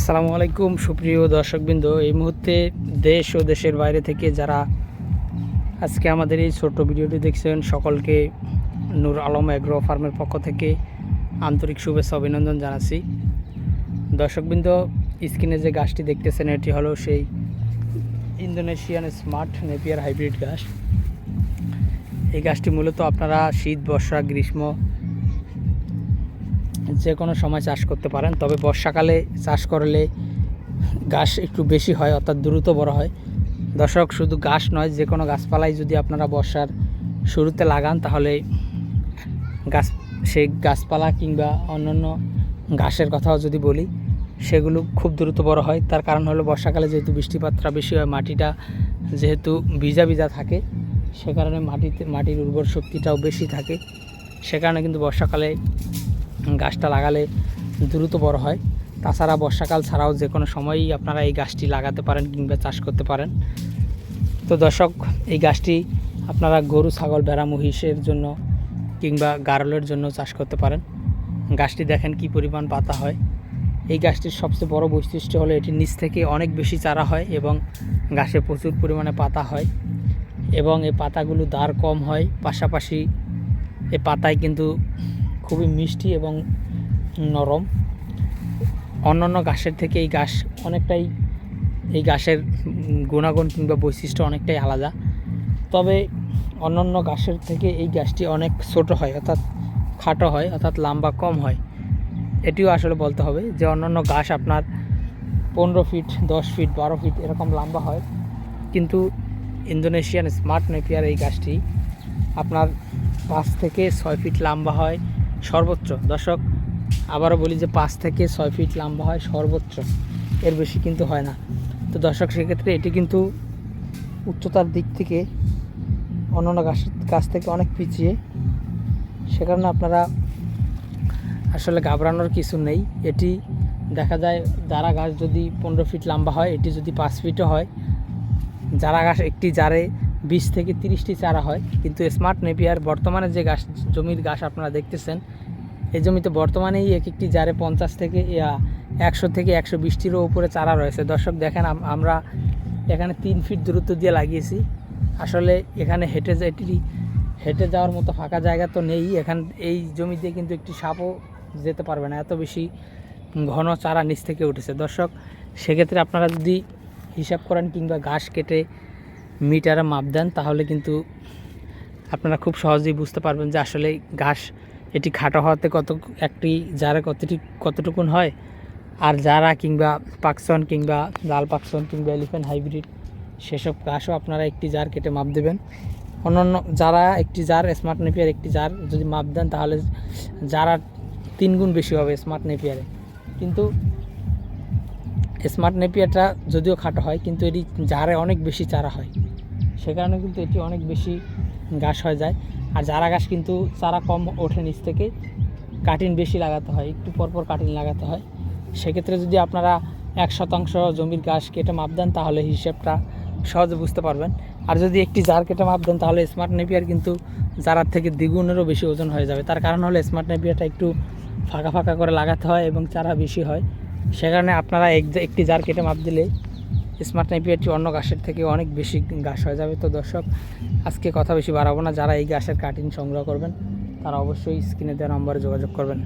আসসালামু আলাইকুম সুপ্রিয় দর্শকবৃন্দ, এই মুহূর্তে দেশ ও দেশের বাইরে থেকে যারা আজকে আমাদের এই ছোট্ট ভিডিওটি দেখছেন, সকলকে নূর আলম এগ্রো ফার্মের পক্ষ থেকে আন্তরিক শুভেচ্ছা অভিনন্দন জানাচ্ছি। দর্শকবৃন্দ, স্ক্রিনে যে গাছটি দেখতেছেন এটি হলো সেই ইন্দোনেশিয়ান স্মার্ট নেপিয়ার হাইব্রিড গাছ। এই গাছটি মূলত আপনারা শীত, বর্ষা, গ্রীষ্ম যে কোনো সময় চাষ করতে পারেন, তবে বর্ষাকালে চাষ করলে গাছ একটু বেশি হয়, অর্থাৎ দ্রুত বড় হয়। দর্শক, শুধু গাছ নয়, যে কোনো গাছপালাই যদি আপনারা বর্ষার শুরুতে লাগান তাহলে সেই গাছপালা কিংবা অন্যান্য ঘাসের কথাও যদি বলি, সেগুলো খুব দ্রুত বড় হয়। তার কারণ হলো বর্ষাকালে যেহেতু বৃষ্টিপাতটা বেশি হয়, মাটিটা যেহেতু ভিজা ভিজা থাকে, সে কারণে মাটির উর্বর শক্তিটাও বেশি থাকে। সে কারণে কিন্তু বর্ষাকালে গাছটা লাগালে দ্রুত বড় হয়। তাছাড়া বর্ষাকাল ছাড়াও যে কোনো সময়ই আপনারা এই গাছটি লাগাতে পারেন কিংবা চাষ করতে পারেন। তো দর্শক, এই গাছটি আপনারা গরু, ছাগল, ভেড়া, মহিষের জন্য কিংবা গারলের জন্য চাষ করতে পারেন। গাছটি দেখেন কি পরিমাণ পাতা হয়। এই গাছটির সবচেয়ে বড় বৈশিষ্ট্য হলো এটির নিচ থেকে অনেক বেশি চারা হয় এবং গাছে প্রচুর পরিমাণে পাতা হয় এবং এই পাতাগুলো দাঁড় কম হয়। পাশাপাশি এই পাতায় কিন্তু খুবই মিষ্টি এবং নরম। অন্যান্য গাছের থেকে এই গাছের গুণাগুণ কিংবা বৈশিষ্ট্য অনেকটাই আলাদা। তবে অন্যান্য গাছের থেকে এই গাছটি অনেক ছোট হয়, অর্থাৎ খাটো হয়, অর্থাৎ লম্বা কম হয়। এটিও আসলে বলতে হবে যে অন্যান্য গাছ আপনার 15 ফিট, 10 ফিট, 12 ফিট এরকম লম্বা হয়, কিন্তু ইন্দোনেশিয়ান স্মার্ট নেপিয়ার এই গাছটি আপনার 5 থেকে 6 ফিট লম্বা হয় সর্বোচ্চ। দর্শক, আবারও বলি যে 5 থেকে 6 ফিট লম্বা হয় সর্বোচ্চ, এর বেশি কিন্তু হয় না। তো দর্শক, সেক্ষেত্রে এটি কিন্তু উচ্চতার দিক থেকে অন্যান্য গাছ থেকে অনেক পিছিয়ে। সে কারণে আপনারা আসলে ঘাবড়ানোর কিছু নেই। এটি দেখা যায় জারা গাছ যদি 15 ফিট লম্বা হয়, এটি যদি 5 ফিটও হয়, জারা গাছ একটি জারে 20 থেকে 30টি চারা হয়। কিন্তু স্মার্ট নেপিয়ার বর্তমানে যে জমির গাছ আপনারা দেখতেছেন, এই জমিতে বর্তমানেই একটি জারে 50 থেকে 100 থেকে 120টিরও উপরে চারা রয়েছে। দর্শক দেখেন, আমরা এখানে 3 ফিট দূরত্ব দিয়ে লাগিয়েছি। আসলে এখানে হেঁটে যাওয়ার মতো ফাঁকা জায়গা তো নেই। এই জমিতে কিন্তু একটি সাপও যেতে পারবে না, এত বেশি ঘন চারা নিচ থেকে উঠেছে। দর্শক, সেক্ষেত্রে আপনারা যদি হিসাব করেন কিংবা ঘাস কেটে মিটারে মাপ দেন, তাহলে কিন্তু আপনারা খুব সহজেই বুঝতে পারবেন যে আসলে ঘাস এটি খাটো হওয়াতে একটি জারে কতটুকুন হয়। আর জারা কিংবা পাকসন কিংবা লাল পাকসন কিংবা এলিফ্যান্ট হাইব্রিড, সেসব ঘাসও আপনারা একটি জার কেটে মাপ দেবেন। অন্যান্য যারা একটি জার স্মার্ট নেপিয়ার একটি জার যদি মাপ দেন, তাহলে জারা 3 গুণ বেশি হবে স্মার্ট নেপিয়ারে। কিন্তু স্মার্ট নেপিয়ারটা যদিও খাটো হয়, কিন্তু এটি জারে অনেক বেশি চারা হয়, সে কারণে কিন্তু এটি অনেক বেশি ঘাস হয়ে যায়। আর জারা গাছ কিন্তু চারা কম ওঠে নিচ থেকে, কাটিং বেশি লাগাতে হয়, একটু পরপর কাটিং লাগাতে হয়। সেক্ষেত্রে যদি আপনারা 1% জমির ঘাস কেটে মাপ দেন, তাহলে হিসেবটা সহজে বুঝতে পারবেন। আর যদি একটি জার কেটে মাপ দেন, তাহলে স্মার্ট নেপিয়ার কিন্তু জারার থেকে দ্বিগুণেরও বেশি ওজন হয়ে যাবে। তার কারণ হলো স্মার্ট নেপিয়ারটা একটু ফাঁকা ফাঁকা করে লাগাতে হয় এবং চারা বেশি হয়। সে কারণে আপনারা একটি জার কেটে মাপ দিলে স্মার্ট নেপিয়ারটি অন্য গাছের থেকে অনেক বেশি ঘাস হয়ে যাবে। তো দর্শক, আজকে কথা বেশি বাড়াবো না। যারা এই গাছের কাটিং সংগ্রহ করবেন, তারা অবশ্যই স্ক্রিনে দেওয়া নম্বরে যোগাযোগ করবেন।